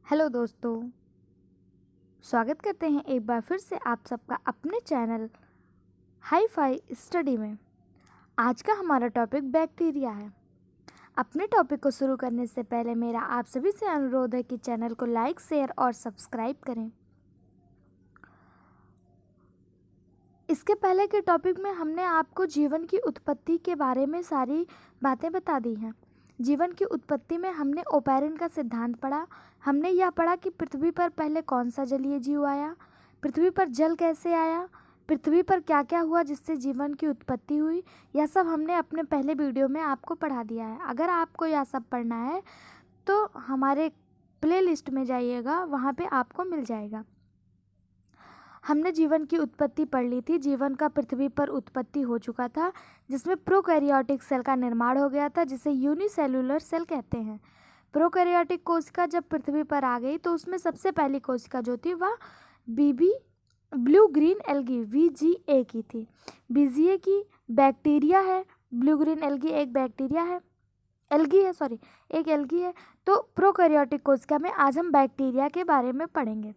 Hello दोस्तों, स्वागत करते हैं एक बार फिर से आप सबका अपने चैनल हाई फाई स्टडी में। आज का हमारा टॉपिक बैक्टीरिया है। अपने टॉपिक को शुरू करने से पहले मेरा आप सभी से अनुरोध है कि चैनल को लाइक, शेयर और सब्सक्राइब करें। इसके पहले के टॉपिक में हमने आपको जीवन की उत्पत्ति के बारे में सारी बातें बता दी हैं। जीवन की उत्पत्ति में हमने ओपेरिन का सिद्धांत पढ़ा। हमने यह पढ़ा कि पृथ्वी पर पहले कौन सा जलीय जीव आया, पृथ्वी पर जल कैसे आया, पृथ्वी पर क्या क्या हुआ जिससे जीवन की उत्पत्ति हुई। यह सब हमने अपने पहले वीडियो में आपको पढ़ा दिया है। अगर आपको यह सब पढ़ना है तो हमारे प्लेलिस्ट में जाइएगा, वहाँ पे आपको मिल जाएगा। हमने जीवन की उत्पत्ति पढ़ ली थी। जीवन का पृथ्वी पर उत्पत्ति हो चुका था, जिसमें प्रोकैरियोटिक सेल का निर्माण हो गया था, जिसे यूनिसेलुलर सेल कहते हैं। प्रोकैरियोटिक कोशिका जब पृथ्वी पर आ गई तो उसमें सबसे पहली कोशिका जो थी वह ब्लू ग्रीन एल्गी VGA की थी। BGA की बैक्टीरिया है, ब्लू ग्रीन एल्गी एक बैक्टीरिया है, एक एल्गी है। तो प्रोकैरियोटिक कोशिका में आज हम बैक्टीरिया के बारे में पढ़ेंगे।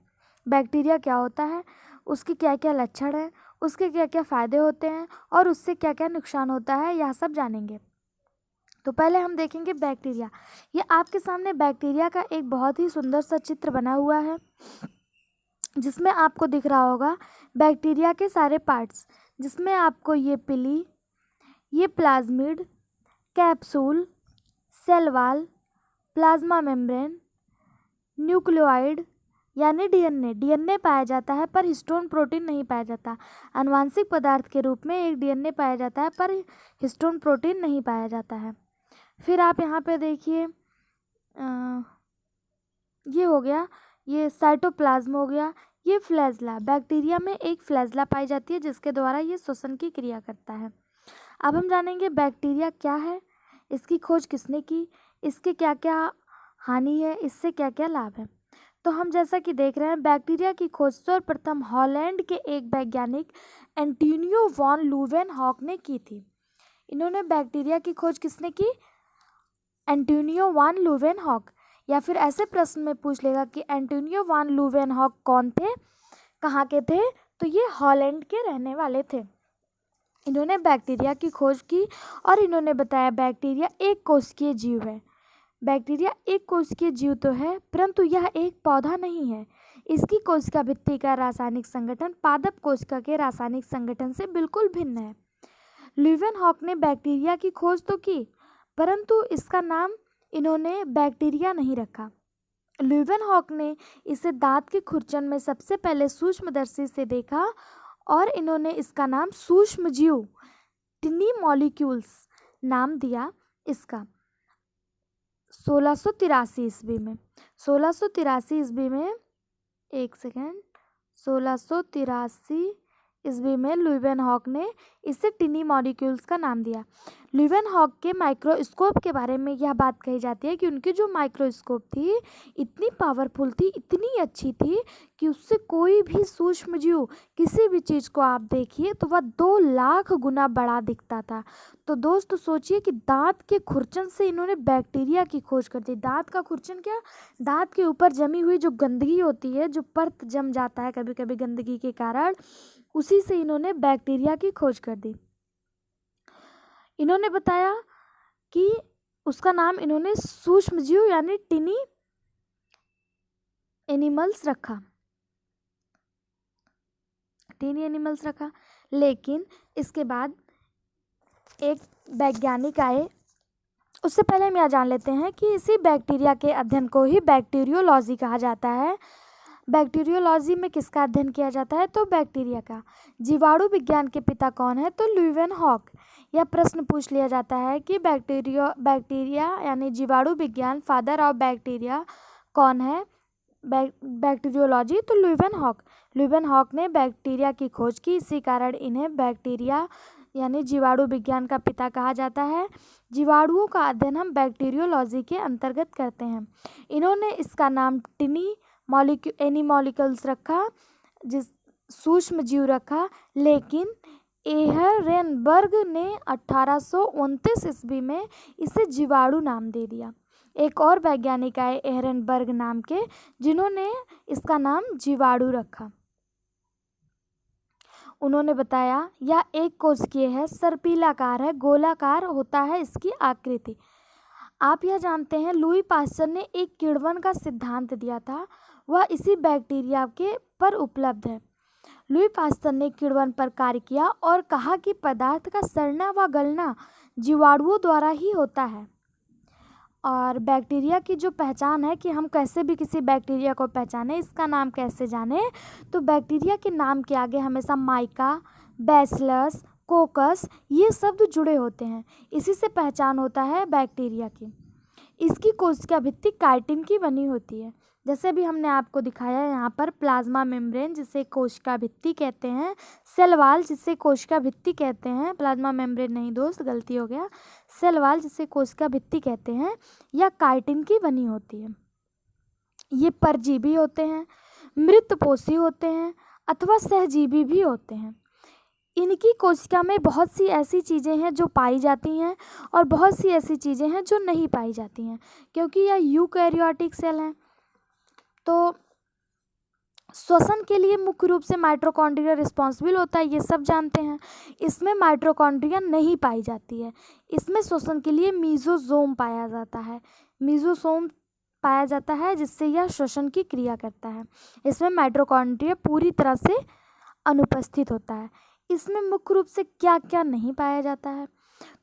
बैक्टीरिया क्या होता है, उसके क्या क्या लक्षण हैं, उसके क्या क्या फ़ायदे होते हैं और उससे क्या क्या नुकसान होता है, यह सब जानेंगे। तो पहले हम देखेंगे बैक्टीरिया। ये आपके सामने बैक्टीरिया का एक बहुत ही सुंदर सा चित्र बना हुआ है, जिसमें आपको दिख रहा होगा बैक्टीरिया के सारे पार्ट्स, जिसमें आपको ये पिली, ये plasmid, capsule, cell wall, plasma membrane, nucleoid यानी डीएनए पाया जाता है, पर हिस्टोन प्रोटीन नहीं पाया जाता। आनुवांशिक पदार्थ के रूप में एक डीएनए पाया जाता है, पर हिस्टोन प्रोटीन नहीं पाया जाता है। फिर आप यहाँ पे देखिए, ये हो गया, ये साइटोप्लाज्म हो गया, ये फ्लैजला। बैक्टीरिया में एक फ्लैजला पाई जाती है जिसके द्वारा ये श्वसन की क्रिया करता है। अब हम जानेंगे बैक्टीरिया क्या है, इसकी खोज किसने की, इसके क्या क्या हानि है, इससे क्या क्या लाभ है। तो हम जैसा कि देख रहे हैं, बैक्टीरिया की खोज सर्वप्रथम हॉलैंड के एक वैज्ञानिक एंटोनियो वॉन ल्यूवेनहॉक ने की थी। इन्होंने बैक्टीरिया की खोज किसने की? Antonio von Leeuwenhoek. या फिर ऐसे प्रश्न में पूछ लेगा कि एंटोनियो वॉन ल्यूवेनहॉक कौन थे, कहाँ के थे, तो ये हॉलैंड के रहने वाले थे। इन्होंने बैक्टीरिया की खोज की और इन्होंने बताया बैक्टीरिया एक कोशिकीय जीव है। बैक्टीरिया एक कोशिकीय जीव तो है, परंतु यह एक पौधा नहीं है। इसकी कोशिका भित्ति का रासायनिक संगठन पादप कोशिका के रासायनिक संगठन से बिल्कुल भिन्न है। ल्यूवेनहॉक ने बैक्टीरिया की खोज तो की, परंतु इसका नाम इन्होंने बैक्टीरिया नहीं रखा। ल्यूवेनहॉक ने इसे दांत के खुरचन में सबसे पहले सूक्ष्मदर्शी से देखा और इन्होंने इसका नाम सूक्ष्मजीव टिनी मॉलिक्यूल्स नाम दिया इसका 1683 ईस्वी में। 1683 ईस्वी में, एक सेकेंड, 1683 ईस्वी में ल्यूवेनहॉक ने इसे टिनी मॉलिक्यूल्स का नाम दिया। ल्यूवेनहॉक के माइक्रोस्कोप के बारे में यह बात कही जाती है कि उनकी जो माइक्रोस्कोप थी इतनी पावरफुल थी, इतनी अच्छी थी कि उससे कोई भी सूक्ष्मजीव किसी भी चीज़ को आप देखिए तो वह 2 लाख गुना बड़ा दिखता था। तो दोस्तों सोचिए कि दांत के खुरचन से इन्होंने बैक्टीरिया की खोज कर दी। दांत का खुरचन क्या? दांत के ऊपर जमी हुई जो गंदगी होती है, जो परत जम जाता है कभी कभी गंदगी के कारण, उसी से इन्होंने बैक्टीरिया की खोज कर दी। इन्होंने बताया कि उसका नाम इन्होंने सूक्ष्मजीव यानी टिनी एनिमल्स रखा, टिनी एनिमल्स रखा। लेकिन इसके बाद एक वैज्ञानिक आए। उससे पहले हम यह जान लेते हैं कि इसी बैक्टीरिया के अध्ययन को ही बैक्टीरियोलॉजी कहा जाता है। बैक्टीरियोलॉजी में किसका अध्ययन किया जाता है? तो बैक्टीरिया का। जीवाणु विज्ञान के पिता कौन है? तो ल्यूवेनहॉक। यह प्रश्न पूछ लिया जाता है कि बैक्टीरिया यानी जीवाणु विज्ञान, फादर ऑफ बैक्टीरिया कौन है बैक्टीरियोलॉजी? तो ल्यूवेनहॉक ने बैक्टीरिया की खोज की, इसी कारण इन्हें बैक्टीरिया यानी जीवाणु विज्ञान का पिता कहा जाता है। जीवाणुओं का अध्ययन हम बैक्टीरियोलॉजी के अंतर्गत करते हैं। इन्होंने इसका नाम टिनी एनिमॉलिक्यूल्स रखा, जिस सूक्ष्म जीव रखा। लेकिन एहरेनबर्ग ने 1829 ईस्वी में इसे जीवाणु नाम दे दिया। एक और वैज्ञानिक आए एहरनबर्ग नाम के, जिन्होंने इसका नाम जीवाणु रखा। उन्होंने बताया यह एक कोशिकीय है, सर्पिलाकार है, गोलाकार होता है इसकी आकृति। आप यह जानते हैं लुई पास्चर ने एक किण्वन का सिद्धांत दिया था, वह इसी बैक्टीरिया के पर उपलब्ध है। लुई पास्चर ने किण्वन पर कार्य किया और कहा कि पदार्थ का सड़ना व गलना जीवाणुओं द्वारा ही होता है। और बैक्टीरिया की जो पहचान है कि हम कैसे भी किसी बैक्टीरिया को पहचाने, इसका नाम कैसे जाने, तो बैक्टीरिया के नाम के आगे हमेशा माइका, बैसिलस, कोकस ये शब्द जुड़े होते हैं, इसी से पहचान होता है बैक्टीरिया की। इसकी कोशिका भित्ति काइटिन की बनी होती है, जैसे भी हमने आपको दिखाया यहाँ पर, प्लाज्मा मेम्ब्रेन जिसे कोशिका भित्ति कहते हैं, सेल वॉल जिसे कोशिका भित्ति कहते हैं, प्लाज्मा मेम्ब्रेन नहीं दोस्त, गलती हो गया, सेल वॉल जिसे कोशिका भित्ति कहते हैं, या काइटिन की बनी होती है। ये परजीवी होते हैं, मृतपोषी होते हैं अथवा सहजीवी भी होते हैं। इनकी कोशिका में बहुत सी ऐसी चीज़ें हैं जो पाई जाती हैं और बहुत सी ऐसी चीज़ें हैं जो नहीं पाई जाती हैं, क्योंकि यह यूकैरियोटिक सेल हैं। तो श्वसन के लिए मुख्य रूप से माइटोकॉन्ड्रिया रिस्पॉन्सिबल होता है, ये सब जानते हैं। इसमें माइटोकॉन्ड्रिया नहीं पाई जाती है। इसमें श्वसन के लिए मीजोसोम पाया जाता है, मीजोसोम पाया जाता है जिससे यह श्वसन की क्रिया करता है। इसमें माइटोकॉन्ड्रिया पूरी तरह से अनुपस्थित होता है। इसमें मुख्य रूप से क्या क्या नहीं पाया जाता है,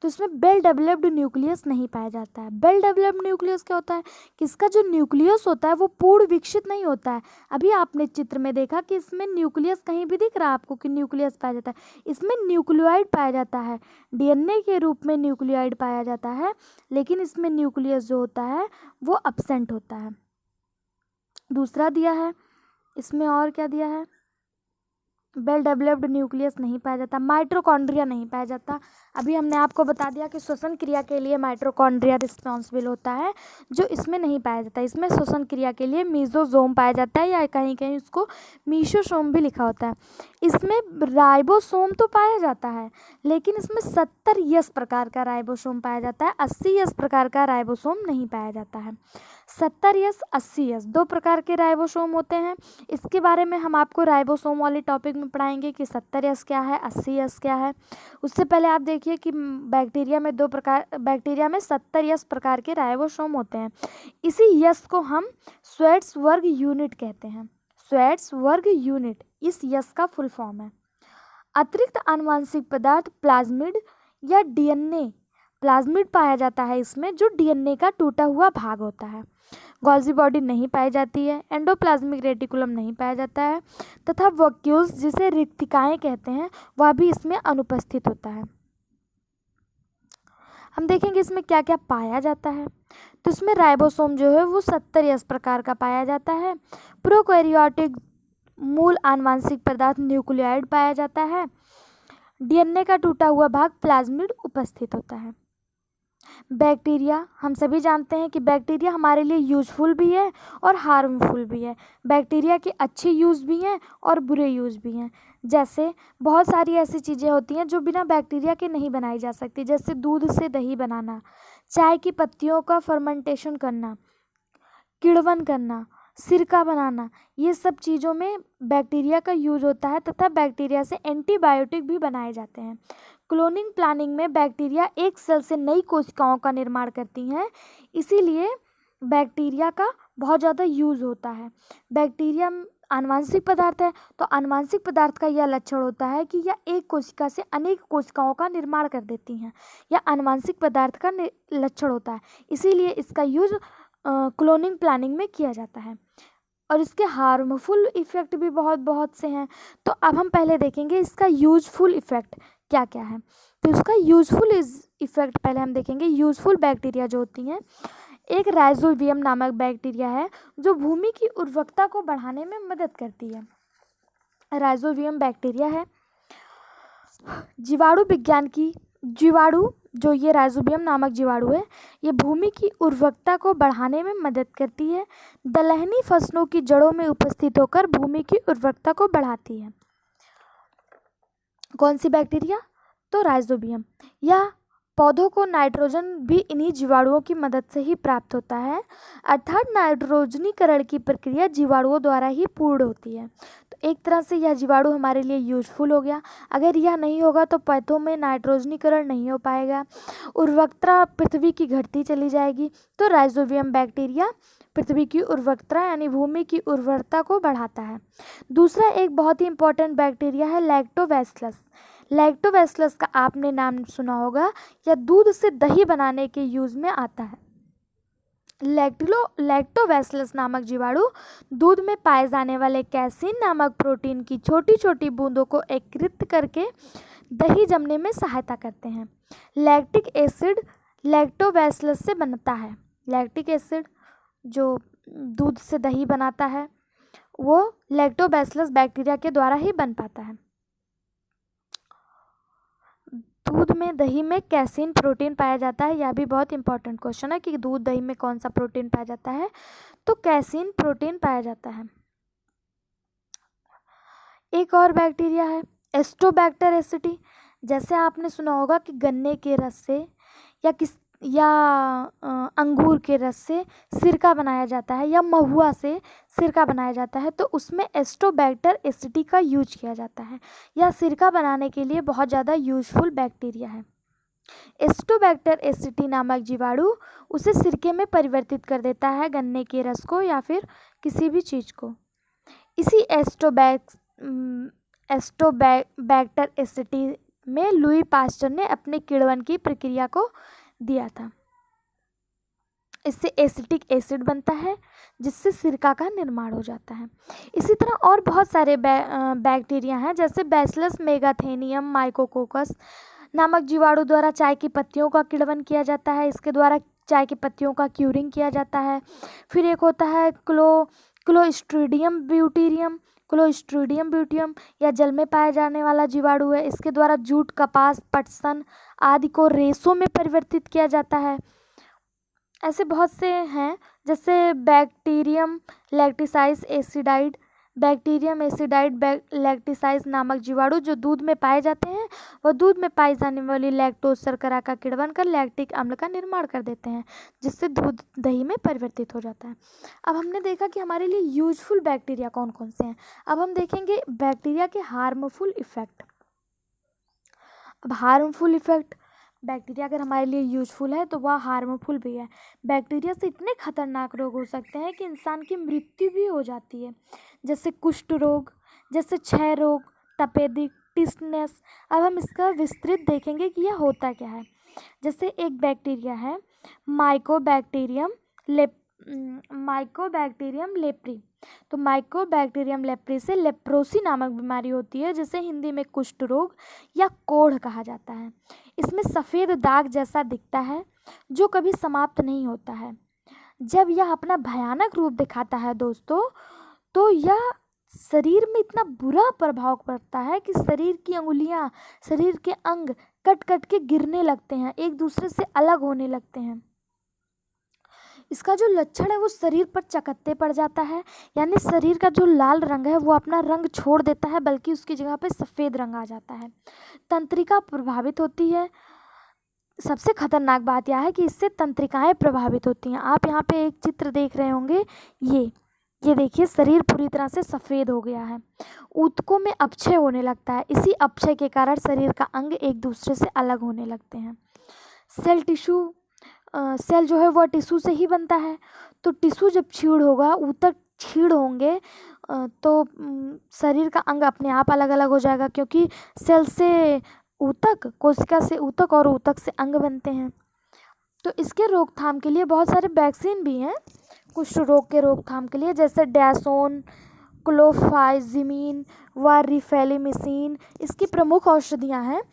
तो इसमें वेल डेवलप्ड न्यूक्लियस नहीं पाया जाता है। वेल डेवलप्ड न्यूक्लियस क्या होता है कि इसका जो न्यूक्लियस होता है वो पूर्ण विकसित नहीं होता है। अभी आपने चित्र में देखा कि इसमें न्यूक्लियस कहीं भी दिख रहा है आपको कि न्यूक्लियस पाया जाता है, इसमें न्यूक्लियोइड पाया जाता है, डीएनए के रूप में न्यूक्लियोइड पाया जाता है, लेकिन इसमें न्यूक्लियस जो होता है वो एब्सेंट होता है। दूसरा दिया है इसमें, और क्या दिया है, वेल डेवलप्ड न्यूक्लियस नहीं पाया जाता, माइटोकॉन्ड्रिया नहीं पाया जाता। अभी हमने आपको बता दिया कि श्वसन क्रिया के लिए माइटोकॉन्ड्रिया रिस्पॉन्सिबल होता है, जो इसमें नहीं पाया जाता। इसमें श्वसन क्रिया के लिए मीजोसोम पाया जाता है, या कहीं कहीं उसको मीसोसोम भी लिखा होता है। इसमें राइबोसोम तो पाया जाता है, लेकिन इसमें 70 यस प्रकार का राइबोसोम पाया जाता है, 80 यस प्रकार का राइबोसोम नहीं पाया जाता है। 70 यस 80 यस 2 प्रकार के राइबोसोम होते हैं। इसके बारे में हम आपको राइबोसोम वाले टॉपिक में पढ़ाएंगे कि 70 यस क्या है, 80 यस क्या है। उससे पहले आप देखिए कि बैक्टीरिया में 70 यस प्रकार के राइबोसोम होते हैं। इसी यस को हम स्वेट्स वर्ग यूनिट कहते हैं। स्वेट्स वर्ग यूनिट इस यस का फुल फॉर्म है। अतिरिक्त आनुवंशिक पदार्थ प्लाज्मिड या डीएनए, प्लाज्मिड पाया जाता है इसमें, जो डीएनए का टूटा हुआ भाग होता है। गोल्जी बॉडी नहीं पाई जाती है, एंडोप्लाज्मिक रेटिकुलम नहीं पाया जाता है, तथा वैक्यूल्स जिसे रिक्तिकाएं कहते हैं वह भी इसमें अनुपस्थित होता है। हम देखेंगे इसमें क्या क्या पाया जाता है। तो इसमें राइबोसोम जो है वो 70 यस प्रकार का पाया जाता है। प्रोकैरियोटिक मूल आनुवंशिक पदार्थ न्यूक्लियोइड पाया जाता है। डीएनए का टूटा हुआ भाग प्लाज्मिड उपस्थित होता है। बैक्टीरिया, हम सभी जानते हैं कि बैक्टीरिया हमारे लिए यूजफुल भी है और हार्मफुल भी है। बैक्टीरिया के अच्छे यूज़ भी हैं और बुरे यूज़ भी हैं। जैसे बहुत सारी ऐसी चीज़ें होती हैं जो बिना बैक्टीरिया के नहीं बनाई जा सकती, जैसे दूध से दही बनाना, चाय की पत्तियों का फर्मेंटेशन करना, किण्वन करना, सिरका बनाना, ये सब चीज़ों में बैक्टीरिया का यूज होता है, तथा बैक्टीरिया से एंटीबायोटिक भी बनाए जाते हैं। क्लोनिंग प्लानिंग में बैक्टीरिया एक सेल से नई कोशिकाओं का निर्माण करती हैं, इसीलिए बैक्टीरिया का बहुत ज़्यादा यूज़ होता है। बैक्टीरिया आनुवंशिक पदार्थ है, तो आनुवंशिक पदार्थ का यह लक्षण होता है कि यह एक कोशिका से अनेक कोशिकाओं का निर्माण कर देती हैं, यह आनुवंशिक पदार्थ का लक्षण होता है, इसीलिए इसका यूज क्लोनिंग प्लानिंग में किया जाता है। और इसके हार्मफुल इफ़ेक्ट भी बहुत से हैं। तो अब हम पहले देखेंगे इसका यूजफुल इफ़ेक्ट क्या क्या है। तो इसका यूजफुल इफ़ेक्ट पहले हम देखेंगे। यूजफुल बैक्टीरिया जो होती हैं, एक राइजोबियम नामक बैक्टीरिया है जो भूमि की उर्वरकता को बढ़ाने में मदद करती है। राइजोबियम बैक्टीरिया है। जीवाणु विज्ञान की जीवाणु जो ये राइजोबियम नामक जीवाणु है, ये भूमि की उर्वरकता को बढ़ाने में मदद करती है। दलहनी फसलों की जड़ों में उपस्थित होकर भूमि की उर्वरकता को बढ़ाती है। कौन सी बैक्टीरिया? तो राइजोबियम। यह पौधों को नाइट्रोजन भी इन्हीं जीवाणुओं की मदद से ही प्राप्त होता है, अर्थात नाइट्रोजनीकरण की प्रक्रिया जीवाणुओं द्वारा ही पूर्ण होती है। तो एक तरह से यह जीवाणु हमारे लिए यूजफुल हो गया। अगर यह नहीं होगा तो पौधों में नाइट्रोजनीकरण नहीं हो पाएगा, उर्वरकता पृथ्वी की घटती चली जाएगी। तो राइजोबियम बैक्टीरिया पृथ्वी की उर्वरकता यानी भूमि की उर्वरता को बढ़ाता है। दूसरा एक बहुत ही इंपॉर्टेंट बैक्टीरिया है लैक्टोबैसिलस। लैक्टोबैसिलस का आपने नाम सुना होगा, यह दूध से दही बनाने के यूज में आता है। लैक्टोबैसिलस नामक जीवाणु दूध में पाए जाने वाले कैसीन नामक प्रोटीन की छोटी छोटी बूंदों को एकत्रित करके दही जमने में सहायता करते हैं। लैक्टिक एसिड लैक्टोबैसिलस से बनता है। लैक्टिक एसिड जो दूध से दही बनाता है वो लैक्टोबैसिलस बैक्टीरिया के द्वारा ही बन पाता है। दूध में दही में कैसीन प्रोटीन पाया जाता है। यह भी बहुत इंपॉर्टेंट क्वेश्चन है कि दूध दही में कौन सा प्रोटीन पाया जाता है, तो कैसीन प्रोटीन पाया जाता है। एक और बैक्टीरिया है एस्टोबैक्टर एसिटी। जैसे आपने सुना होगा कि गन्ने के रस से या अंगूर के रस से सिरका बनाया जाता है या महुआ से सिरका बनाया जाता है, तो उसमें एस्टोबैक्टर एसिटी का यूज किया जाता है। यह सिरका बनाने के लिए बहुत ज़्यादा यूजफुल बैक्टीरिया है। एस्टोबैक्टर एसिटी नामक जीवाणु उसे सिरके में परिवर्तित कर देता है, गन्ने के रस को या फिर किसी भी चीज़ को। इसी एस्टोबैक्टर एसिटी में लुई पास्चर ने अपने किण्वन की प्रक्रिया को दिया था। इससे एसिटिक एसिड बनता है जिससे सिरका का निर्माण हो जाता है। इसी तरह और बहुत सारे बैक्टीरिया हैं, जैसे बैसिलस मेगाथेनियम माइकोकोकस नामक जीवाणु द्वारा चाय की पत्तियों का किण्वन किया जाता है। इसके द्वारा चाय की पत्तियों का क्यूरिंग किया जाता है। फिर एक होता है क्लोस्ट्रीडियम ब्यूटियम या जल में पाया जाने वाला जीवाणु है। इसके द्वारा जूट, कपास, पटसन आदि को रेशों में परिवर्तित किया जाता है। ऐसे बहुत से हैं, जैसे बैक्टीरियम एसिडाइड लैक्टिसाइड नामक जीवाणु जो दूध में पाए जाते हैं, वह दूध में पाई जाने वाली लैक्टोज शर्करा का किण्वन कर लैक्टिक अम्ल का निर्माण कर देते हैं, जिससे दूध दही में परिवर्तित हो जाता है। अब हमने देखा कि हमारे लिए यूजफुल बैक्टीरिया कौन कौन से हैं। अब हम देखेंगे बैक्टीरिया के हार्मफुल इफेक्ट। अब हार्मफुल इफेक्ट, बैक्टीरिया अगर हमारे लिए यूजफुल है तो वह हार्मफुल भी है। बैक्टीरिया से इतने खतरनाक रोग हो सकते हैं कि इंसान की मृत्यु भी हो जाती है, जैसे कुष्ठ रोग, जैसे क्षय रोग, तपेदिक, टिसनेस। अब हम इसका विस्तृत देखेंगे कि यह होता क्या है। जैसे एक बैक्टीरिया है माइकोबैक्टीरियम लेप्री। तो माइकोबैक्टीरियम लेप्री से लेप्रोसी नामक बीमारी होती है, जिसे हिंदी में कुष्ठ रोग या कोढ़ कहा जाता है। इसमें सफ़ेद दाग जैसा दिखता है जो कभी समाप्त नहीं होता है। जब यह अपना भयानक रूप दिखाता है दोस्तों, तो यह शरीर में इतना बुरा प्रभाव पड़ता है कि शरीर की अंगुलियां, शरीर के अंग कट कट के गिरने लगते हैं, एक दूसरे से अलग होने लगते हैं। इसका जो लक्षण है वो शरीर पर चकत्ते पड़ जाता है, यानी शरीर का जो लाल रंग है वो अपना रंग छोड़ देता है, बल्कि उसकी जगह पे सफ़ेद रंग आ जाता है। तंत्रिका प्रभावित होती है। सबसे खतरनाक बात यह है कि इससे तंत्रिकाएं प्रभावित होती हैं। आप यहाँ पे एक चित्र देख रहे होंगे, ये देखिए, शरीर पूरी तरह से सफ़ेद हो गया है। ऊतकों में अपक्षय होने लगता है। इसी अपक्षय के कारण शरीर का अंग एक दूसरे से अलग होने लगते हैं। सेल जो है वह टिश्यू से ही बनता है। तो टिश्यू जब छीड़ होगा, ऊतक छीड़ होंगे, तो शरीर का अंग अपने आप अलग अलग हो जाएगा, क्योंकि सेल से ऊतक, कोशिका से ऊतक और ऊतक से अंग बनते हैं। तो इसके रोकथाम के लिए बहुत सारे वैक्सीन भी हैं कुष्ठ रोग के रोकथाम के लिए, जैसे डैसोन, क्लोफाइजिमीन व रिफेलिमिसिन इसकी प्रमुख औषधियाँ हैं।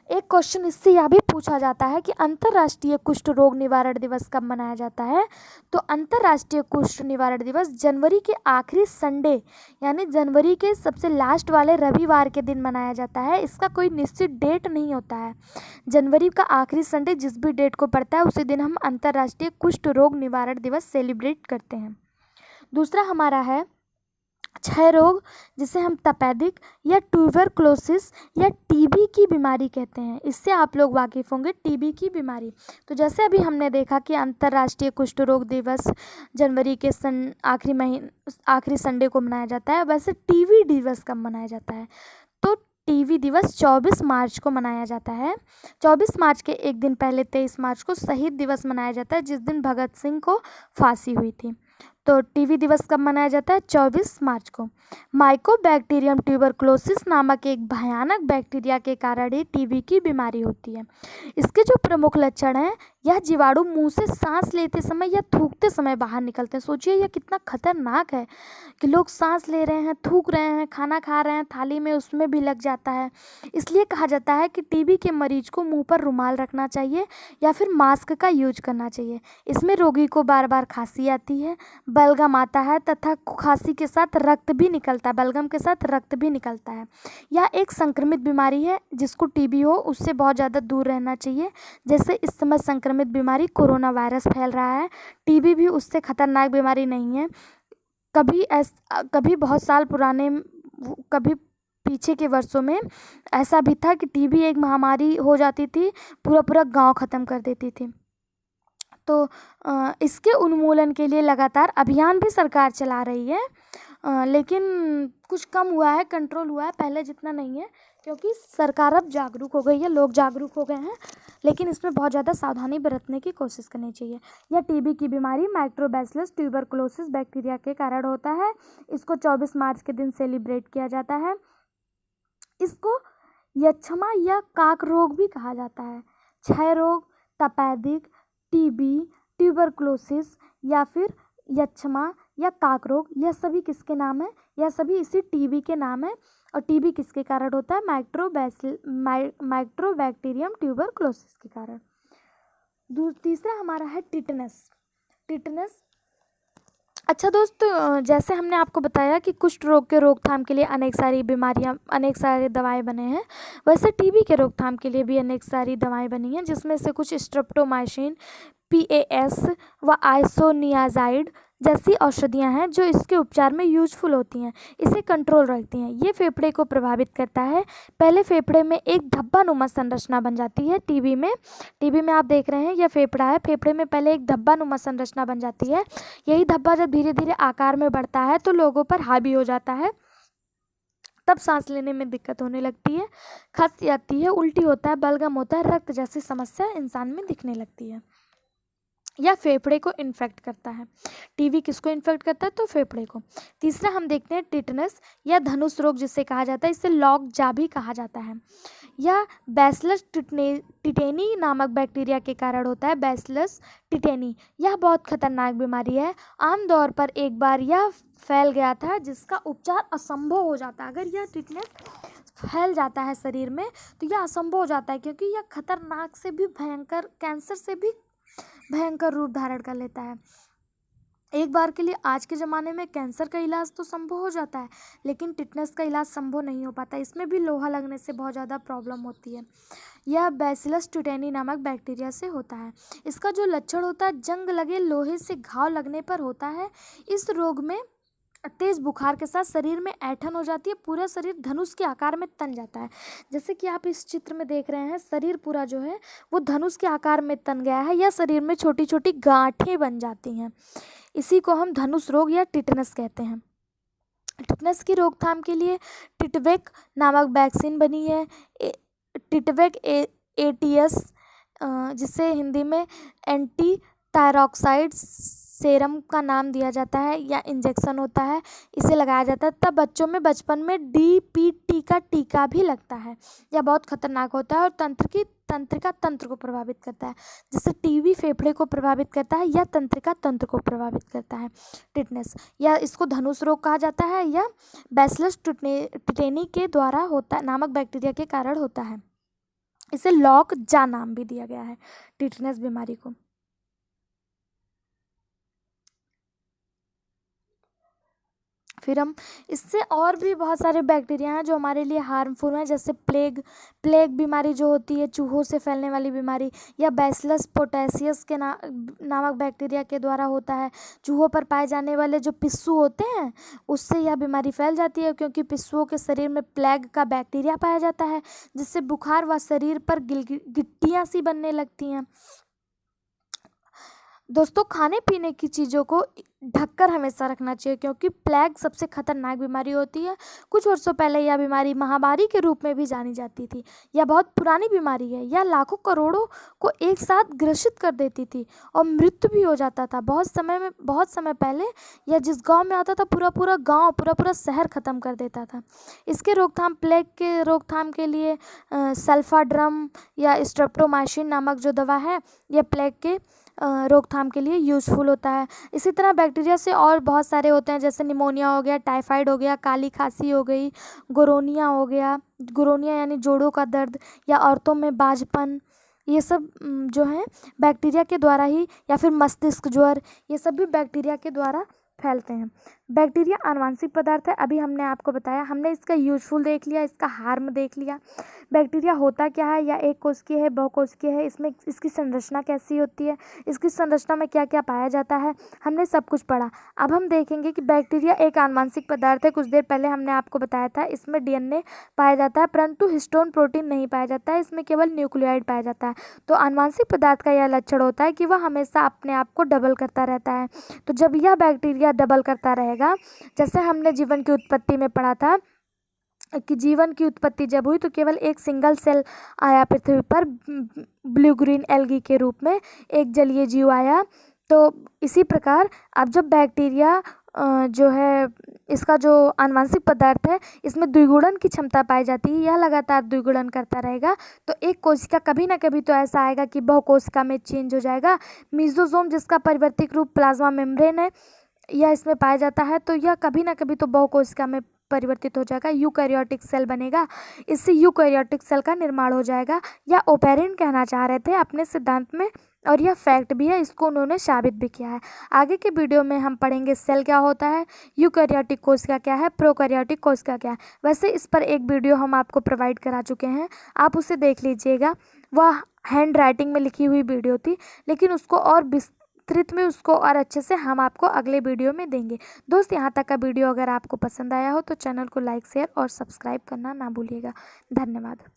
एक क्वेश्चन इससे यह भी पूछा जाता है कि अंतर्राष्ट्रीय कुष्ठ रोग निवारण दिवस कब मनाया जाता है। तो अंतर्राष्ट्रीय कुष्ठ निवारण दिवस जनवरी के आखिरी संडे, यानी जनवरी के सबसे लास्ट वाले रविवार के दिन मनाया जाता है। इसका कोई निश्चित डेट नहीं होता है। जनवरी का आखिरी संडे जिस भी डेट को पड़ता है उसी दिन हम अंतर्राष्ट्रीय कुष्ठ रोग निवारण दिवस सेलिब्रेट करते हैं। दूसरा हमारा है क्षय रोग, जिसे हम तपेदिक या ट्यूबरक्लोसिस या टीबी की बीमारी कहते हैं, इससे आप लोग वाकिफ़ होंगे, टीबी की बीमारी। तो जैसे अभी हमने देखा कि अंतर्राष्ट्रीय कुष्ठ रोग दिवस जनवरी के आखिरी संडे को मनाया जाता है, वैसे टीबी दिवस कब मनाया जाता है? तो टीबी दिवस 24 मार्च को मनाया जाता है। 24 मार्च के एक दिन पहले 23 मार्च को शहीद दिवस मनाया जाता है, जिस दिन भगत सिंह को फांसी हुई थी। तो टीबी दिवस कब मनाया जाता है? 24 मार्च को। माइकोबैक्टीरियम ट्यूबरक्लोसिस नामक एक भयानक बैक्टीरिया के कारण ही टीबी की बीमारी होती है। इसके जो प्रमुख लक्षण हैं, यह जीवाणु मुंह से सांस लेते समय या थूकते समय बाहर निकलते हैं। सोचिए यह कितना खतरनाक है कि लोग सांस ले रहे हैं, थूक रहे हैं, खाना खा रहे हैं, थाली में उसमें भी लग जाता है। इसलिए कहा जाता है कि टीबी के मरीज को मुंह पर रुमाल रखना चाहिए या फिर मास्क का यूज करना चाहिए। इसमें रोगी को बार बार खांसी आती है, बलगम आता है तथा खांसी के साथ रक्त भी निकलता है, बलगम के साथ रक्त भी निकलता है। यह एक संक्रमित बीमारी है, जिसको टीबी हो उससे बहुत ज़्यादा दूर रहना चाहिए। जैसे इस समय संक्रमित बीमारी कोरोना वायरस फैल रहा है, टीबी भी उससे खतरनाक बीमारी नहीं है। कभी बहुत साल पुराने, कभी पीछे के वर्षों में ऐसा भी था कि टीबी एक महामारी हो जाती थी, पूरा पूरा गांव ख़त्म कर देती थी। तो इसके उन्मूलन के लिए लगातार अभियान भी सरकार चला रही है, लेकिन कुछ कम हुआ है, कंट्रोल हुआ है, पहले जितना नहीं है, क्योंकि सरकार अब जागरूक हो गई है, लोग जागरूक हो गए हैं। लेकिन इसमें बहुत ज़्यादा सावधानी बरतने की कोशिश करनी चाहिए। यह टीबी की बीमारी माइक्रोबैसिलस ट्यूबरक्लोसिस बैक्टीरिया के कारण होता है। इसको 24 मार्च के दिन सेलिब्रेट किया जाता है। इसको यक्षमा या काक रोग भी कहा जाता है। क्षय रोग, तपेदिक, टीबी, ट्यूबरक्लोसिस या फिर यक्षमा या काक रोग, यह सभी किसके नाम है? यह सभी इसी टीबी के नाम है। और टीबी किसके कारण होता है? माइक्रोबैक्टीरियम ट्यूबरक्लोसिस के कारण। तीसरा हमारा है टिटनस। अच्छा दोस्त, जैसे हमने आपको बताया कि कुष्ठ रोग के रोकथाम के लिए अनेक सारी दवाएं बने हैं, वैसे टीबी के रोकथाम के लिए भी अनेक सारी दवाएं बनी हैं, जिसमें से कुछ स्ट्रेप्टोमाइसिन, PAS व आइसोनियाजाइड जैसी औषधियां हैं जो इसके उपचार में यूजफुल होती हैं, इसे कंट्रोल रखती हैं। ये फेफड़े को प्रभावित करता है। पहले फेफड़े में एक धब्बानुमा संरचना बन जाती है। टीबी में आप देख रहे हैं यह फेफड़ा है, फेफड़े में पहले एक धब्बानुमा संरचना बन जाती है। यही धब्बा जब धीरे धीरे आकार में बढ़ता है तो लोगों पर हावी हो जाता है, तब सांस लेने में दिक्कत होने लगती है, खांसी आती है, उल्टी होता है, बलगम होता है, रक्त जैसी समस्या इंसान में दिखने लगती है। या फेफड़े को इन्फेक्ट करता है। टीबी किसको इन्फेक्ट करता है? तो फेफड़े को। तीसरा हम देखते हैं टिटनस या धनुष रोग जिसे कहा जाता है, इसे लॉक जा भी कहा जाता है। यह बैसिलस टिटेनी नामक बैक्टीरिया के कारण होता है। बैसिलस टिटेनी यह बहुत खतरनाक बीमारी है। आमतौर पर एक बार यह फैल गया था जिसका उपचार असंभव हो जाता है। अगर यह टिटनस फैल जाता है शरीर में तो यह असंभव हो जाता है, क्योंकि यह खतरनाक से भी भयंकर, कैंसर से भी भयंकर रूप धारण कर लेता है। एक बार के लिए आज के ज़माने में कैंसर का इलाज तो संभव हो जाता है, लेकिन टिटनस का इलाज संभव नहीं हो पाता। इसमें भी लोहा लगने से बहुत ज़्यादा प्रॉब्लम होती है। यह बैसिलस टिटेनी नामक बैक्टीरिया से होता है। इसका जो लक्षण होता है, जंग लगे लोहे से घाव लगने पर होता है। इस रोग में तेज बुखार के साथ शरीर में ऐंठन हो जाती है, पूरा शरीर धनुष के आकार में तन जाता है। जैसे कि आप इस चित्र में देख रहे हैं, शरीर पूरा जो है वो धनुष के आकार में तन गया है, या शरीर में छोटी छोटी गांठें बन जाती हैं। इसी को हम धनुष रोग या टिटनस कहते हैं। टिटनस की रोकथाम के लिए टिटवेक नामक वैक्सीन बनी है। टिटवेक ATS, जिसे हिंदी में एंटी थायरॉक्साइड सेरम का नाम दिया जाता है, या इंजेक्शन होता है, इसे लगाया जाता है। तब बच्चों में बचपन में DPT का टीका भी लगता है। यह बहुत खतरनाक होता है और तंत्रिका तंत्र को प्रभावित करता है। जैसे टीबी फेफड़े को प्रभावित करता है, या तंत्रिका तंत्र को प्रभावित करता है टिटनस, या इसको धनुष रोग कहा जाता है, या बैसिलस टिटेनी के द्वारा होता नामक बैक्टीरिया के कारण होता है। इसे लॉक जा नाम भी दिया गया है टिटनस बीमारी को। फिर हम इससे और भी बहुत सारे बैक्टीरिया हैं जो हमारे लिए हार्मफुल हैं, जैसे प्लेग बीमारी जो होती है, चूहों से फैलने वाली बीमारी, या बैसिलस पोटैसियस के नामक बैक्टीरिया के द्वारा होता है। चूहों पर पाए जाने वाले जो पिस्सू होते हैं उससे यह बीमारी फैल जाती है, क्योंकि पिस्सुओं के शरीर में प्लेग का बैक्टीरिया पाया जाता है, जिससे बुखार व शरीर पर गिट्टियाँ सी बनने लगती हैं। दोस्तों, खाने पीने की चीज़ों को ढककर हमेशा रखना चाहिए, क्योंकि प्लेग सबसे खतरनाक बीमारी होती है। कुछ वर्षों पहले यह बीमारी महामारी के रूप में भी जानी जाती थी। यह बहुत पुरानी बीमारी है। यह लाखों करोड़ों को एक साथ ग्रसित कर देती थी और मृत्यु भी हो जाता था। बहुत समय पहले यह जिस गांव में आता था पूरा गांव, पूरा शहर ख़त्म कर देता था। इसके रोकथाम, प्लेग के रोकथाम के लिए सल्फाड्रम या स्ट्रेप्टोमाइसिन नामक जो दवा है, यह प्लेग के रोकथाम के लिए यूज़फुल होता है। इसी तरह बैक्टीरिया से और बहुत सारे होते हैं, जैसे निमोनिया हो गया, टाइफाइड हो गया, काली खांसी हो गई, गोरोनिया हो गया। गोरोनिया यानी जोड़ों का दर्द, या औरतों में बाझपन, ये सब जो है बैक्टीरिया के द्वारा ही, या फिर मस्तिष्क ज्वर, ये सब भी बैक्टीरिया के द्वारा फैलते हैं। बैक्टीरिया आनुवंशिक पदार्थ है, अभी हमने आपको बताया। हमने इसका यूजफुल देख लिया, इसका हार्म देख लिया। बैक्टीरिया होता क्या है, या एक कोशिकीय है, बहुकोशिकीय है, इसमें इसकी संरचना कैसी होती है, इसकी संरचना में क्या क्या पाया जाता है, हमने सब कुछ पढ़ा। अब हम देखेंगे कि बैक्टीरिया एक आनुवंशिक पदार्थ है। कुछ देर पहले हमने आपको बताया था इसमें डीएनए पाया जाता है, परंतु हिस्टोन प्रोटीन नहीं पाया जाता है, इसमें केवल न्यूक्लियोइड पाया जाता है। तो आनुवंशिक पदार्थ का यह लक्षण होता है कि वह हमेशा अपने आप को डबल करता रहता है। तो जब यह बैक्टीरिया डबल करता रहेगा, जैसे हमने जीवन की उत्पत्ति में पढ़ा था कि जीवन की उत्पत्ति जब हुई तो केवल एक सिंगल सेल आया पृथ्वी पर, ब्लू ग्रीन एल्गी के रूप में एक जलीय जीव आया। तो इसी प्रकार अब जब बैक्टीरिया जो है, इसका जो आनुवंशिक पदार्थ है, इसमें द्विगुणन की क्षमता पाई जाती है। यह लगातार द्विगुणन करता रहेगा, तो एक कोशिका कभी ना कभी तो ऐसा आएगा कि बहुकोशिका में चेंज हो जाएगा। मीजोजोम, जिसका परिवर्तिक रूप प्लाज्मा मेम्ब्रेन है, यह इसमें पाया जाता है, तो यह कभी ना कभी तो बहुकोशिका में परिवर्तित हो जाएगा, यूकैरियोटिक सेल बनेगा। इससे यूकैरियोटिक सेल का निर्माण हो जाएगा, या ओपेरिन कहना चाह रहे थे अपने सिद्धांत में, और यह फैक्ट भी है, इसको उन्होंने साबित भी किया है। आगे के वीडियो में हम पढ़ेंगे सेल क्या होता है, यूकैरियोटिक कोशिका क्या है, प्रोकैरियोटिक कोशिका क्या है। वैसे इस पर एक वीडियो हम आपको प्रोवाइड करा चुके हैं, आप उसे देख लीजिएगा। वह हैंड राइटिंग में लिखी हुई वीडियो थी, लेकिन उसको और विस्तृत में, उसको और अच्छे से हम आपको अगले वीडियो में देंगे। दोस्त, यहाँ तक का वीडियो अगर आपको पसंद आया हो तो चैनल को लाइक, शेयर और सब्सक्राइब करना ना भूलिएगा। धन्यवाद।